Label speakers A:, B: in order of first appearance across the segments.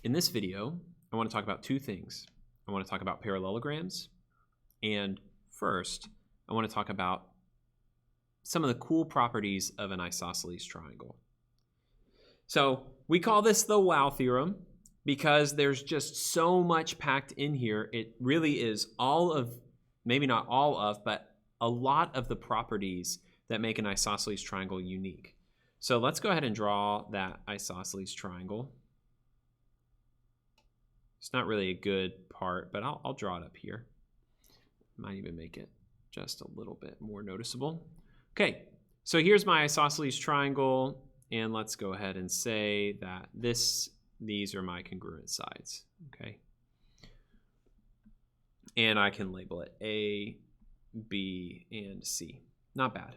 A: In this video, I want to talk about two things. I want to talk about parallelograms, and first, I want to talk about some of the cool properties of an isosceles triangle. So we call this the wow theorem because there's just so much packed in here. It really is all of, maybe not all of, but a lot of the properties that make an isosceles triangle unique. So let's go ahead and draw that isosceles triangle. It's not really a good part, but I'll draw it up here. Might even make it just a little bit more noticeable. Okay, so here's my isosceles triangle, and let's go ahead and say that these are my congruent sides, okay? And I can label it A, B, and C. Not bad.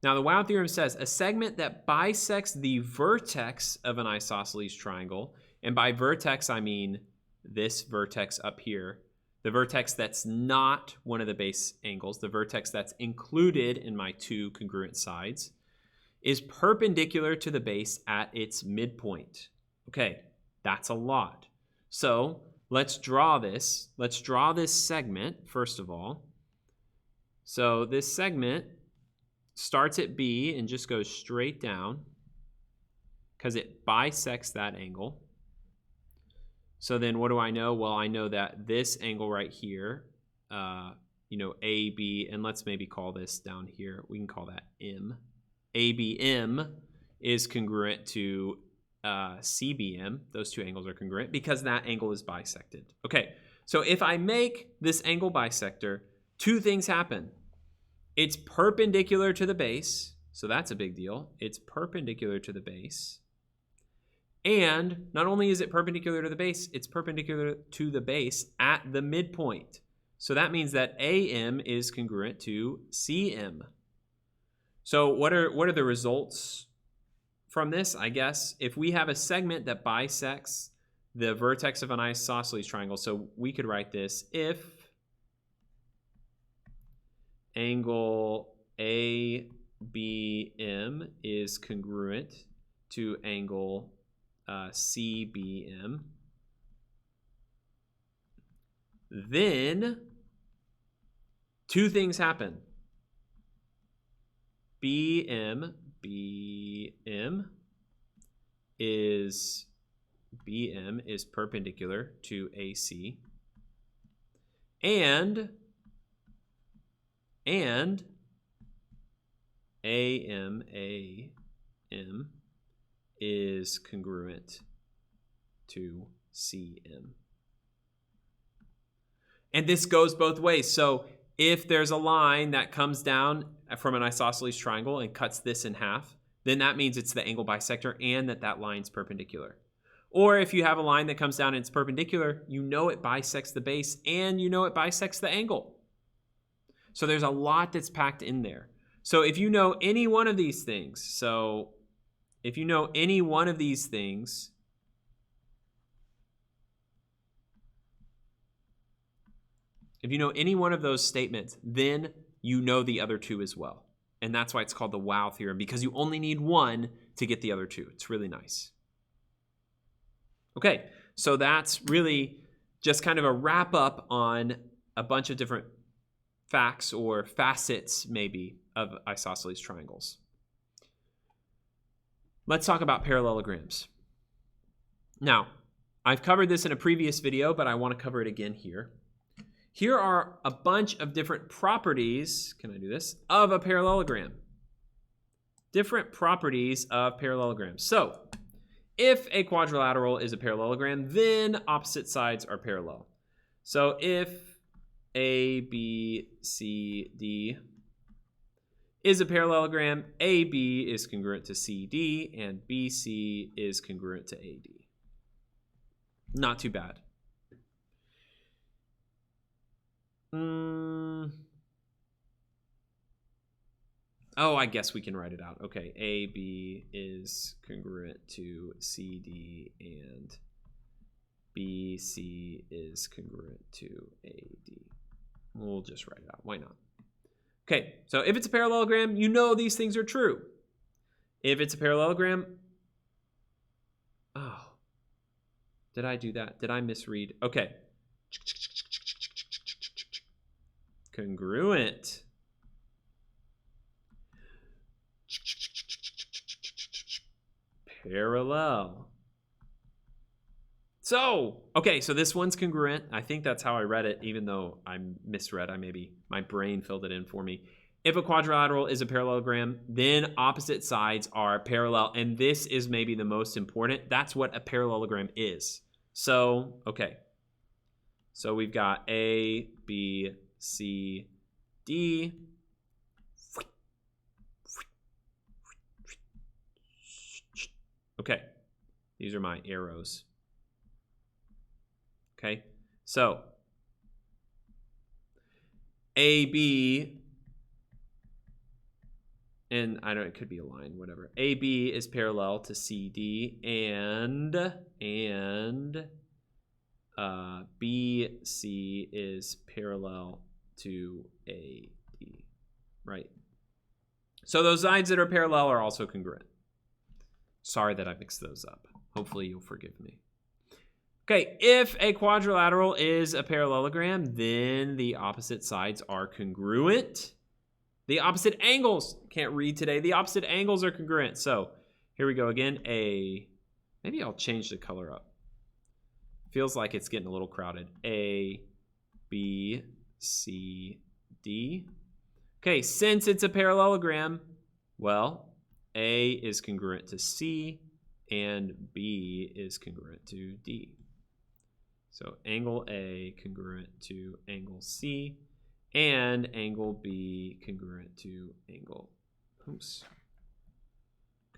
A: Now the wow theorem says a segment that bisects the vertex of an isosceles triangle, and by vertex I mean this vertex up here, the vertex that's not one of the base angles, the vertex that's included in my two congruent sides, is perpendicular to the base at its midpoint. Okay, that's a lot. So let's draw this. Let's draw this segment, first of all. So this segment starts at B and just goes straight down because it bisects that angle. So then what do I know? Well, I know that this angle right here, AB, and let's maybe call this down here, we can call that M. ABM is congruent to CBM. Those two angles are congruent because that angle is bisected. Okay, so if I make this angle bisector, two things happen. It's perpendicular to the base, so that's a big deal. It's perpendicular to the base. And not only is it perpendicular to the base, it's perpendicular to the base at the midpoint. So that means that AM is congruent to CM. So what are the results from this? I guess if we have a segment that bisects the vertex of an isosceles triangle, so we could write this if angle ABM is congruent to angle CBM, then two things happen. BM is perpendicular to AC, and AM is congruent to CM. And this goes both ways. So if there's a line that comes down from an isosceles triangle and cuts this in half, then that means it's the angle bisector and that line's perpendicular. Or if you have a line that comes down and it's perpendicular, you know it bisects the base and you know it bisects the angle. So there's a lot that's packed in there. So if you know any one of these things, if you know any one of these things, if you know any one of those statements, then you know the other two as well. And that's why it's called the wow theorem, because you only need one to get the other two. It's really nice. Okay, so that's really just kind of a wrap up on a bunch of different facts or facets, maybe, of isosceles triangles. Let's talk about parallelograms. Now, I've covered this in a previous video, but I want to cover it again here. Here are a bunch of different properties, can I do this, of a parallelogram. Different properties of parallelograms. So, if a quadrilateral is a parallelogram, then opposite sides are parallel. So if A, B, C, D is a parallelogram, AB is congruent to CD, and BC is congruent to AD. Not too bad. Oh, I guess we can write it out. Okay, AB is congruent to CD, and BC is congruent to AD. We'll just write it out. Why not? Okay, so if it's a parallelogram, you know these things are true. If it's a parallelogram, Did I do that? Did I misread? Okay. Congruent. Parallel. So, okay, so this one's congruent. I think that's how I read it, even though I misread. My brain filled it in for me. If a quadrilateral is a parallelogram, then opposite sides are parallel, and this is maybe the most important. That's what a parallelogram is. So, okay. So we've got A, B, C, D. Okay, these are my arrows. Okay, so AB, and I don't know, it could be a line, whatever. AB is parallel to CD, and BC is parallel to AD, right? So those sides that are parallel are also congruent. Sorry that I mixed those up. Hopefully you'll forgive me. Okay, if a quadrilateral is a parallelogram, then the opposite sides are congruent. The opposite angles, can't read today, the opposite angles are congruent. So here we go again, maybe I'll change the color up. Feels like it's getting a little crowded. A, B, C, D. Okay, since it's a parallelogram, well, A is congruent to C and B is congruent to D. So angle A congruent to angle C and angle B congruent to angle,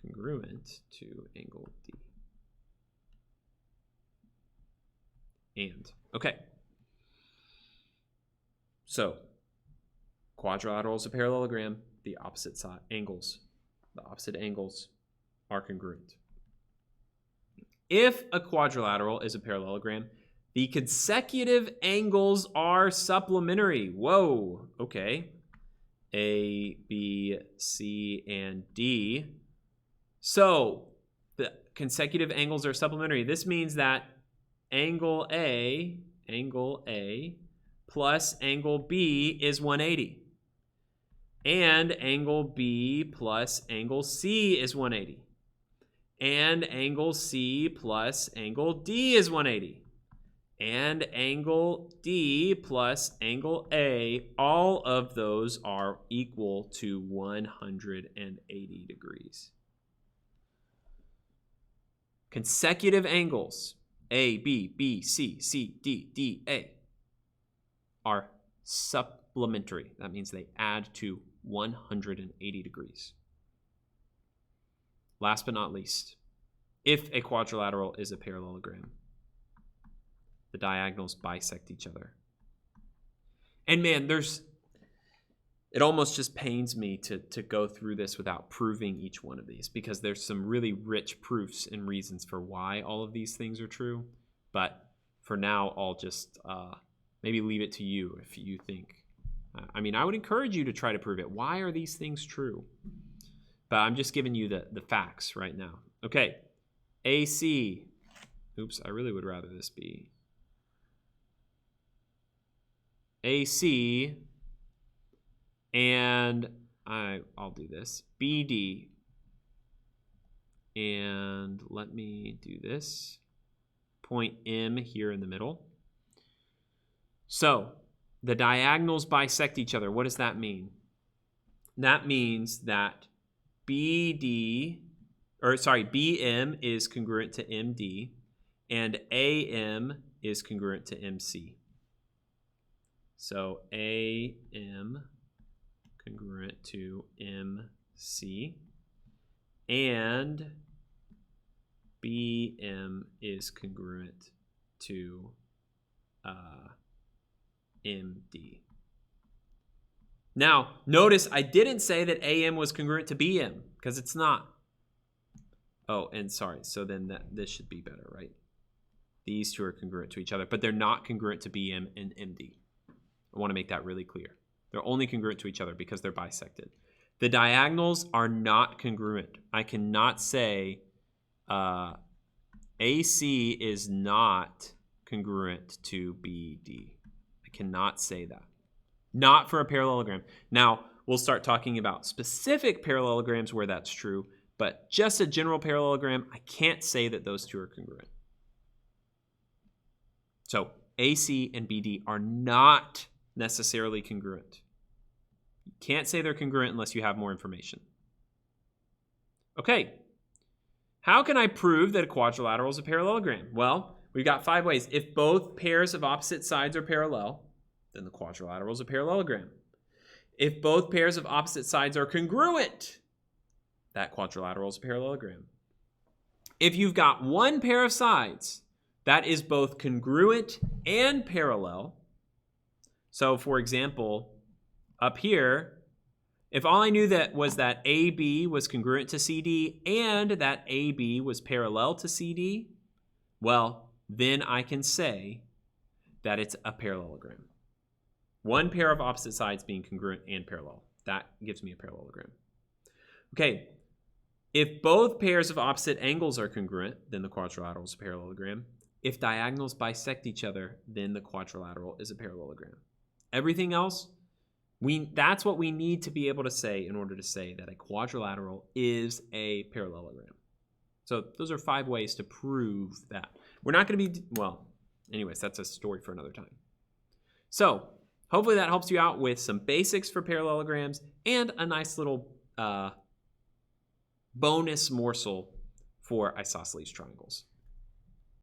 A: congruent to angle D. And, okay. So, quadrilateral is a parallelogram, the opposite angles are congruent. If a quadrilateral is a parallelogram, the consecutive angles are supplementary. Whoa, okay. A, B, C, and D. So the consecutive angles are supplementary. This means that angle A plus angle B is 180. And angle B plus angle C is 180. And angle C plus angle D is 180. And angle D plus angle A, all of those are equal to 180 degrees. Consecutive angles, A, B, B, C, C, D, D, A, are supplementary. That means they add to 180 degrees. Last but not least, if a quadrilateral is a parallelogram, the diagonals bisect each other. And man, it almost just pains me to go through this without proving each one of these, because there's some really rich proofs and reasons for why all of these things are true. But for now, I'll just maybe leave it to you if you think. I mean, I would encourage you to try to prove it. Why are these things true? But I'm just giving you the facts right now. Okay, AC. Oops, I really would rather this be AC, and I'll do this, BD, and let me do this, point M here in the middle. So the diagonals bisect each other. What does that mean? That means that BM is congruent to MD, and AM is congruent to MC. So AM congruent to MC, and BM is congruent to MD. Now, notice I didn't say that AM was congruent to BM, because it's not. Oh, and sorry, so then this should be better, right? These two are congruent to each other, but they're not congruent to BM and MD. I want to make that really clear. They're only congruent to each other because they're bisected. The diagonals are not congruent. I cannot say AC is not congruent to BD. I cannot say that. Not for a parallelogram. Now, we'll start talking about specific parallelograms where that's true, but just a general parallelogram, I can't say that those two are congruent. So AC and BD are not necessarily congruent. You can't say they're congruent unless you have more information. Okay, how can I prove that a quadrilateral is a parallelogram? Well, we've got 5 ways. If both pairs of opposite sides are parallel, then the quadrilateral is a parallelogram. If both pairs of opposite sides are congruent, that quadrilateral is a parallelogram. If you've got one pair of sides that is both congruent and parallel, so for example, up here, if all I knew that was that AB was congruent to CD and that AB was parallel to CD, well, then I can say that it's a parallelogram. One pair of opposite sides being congruent and parallel. That gives me a parallelogram. Okay, if both pairs of opposite angles are congruent, then the quadrilateral is a parallelogram. If diagonals bisect each other, then the quadrilateral is a parallelogram. Everything else, that's what we need to be able to say in order to say that a quadrilateral is a parallelogram. So those are 5 ways to prove that. We're not going to be, well, anyways, that's a story for another time. So hopefully that helps you out with some basics for parallelograms and a nice little bonus morsel for isosceles triangles.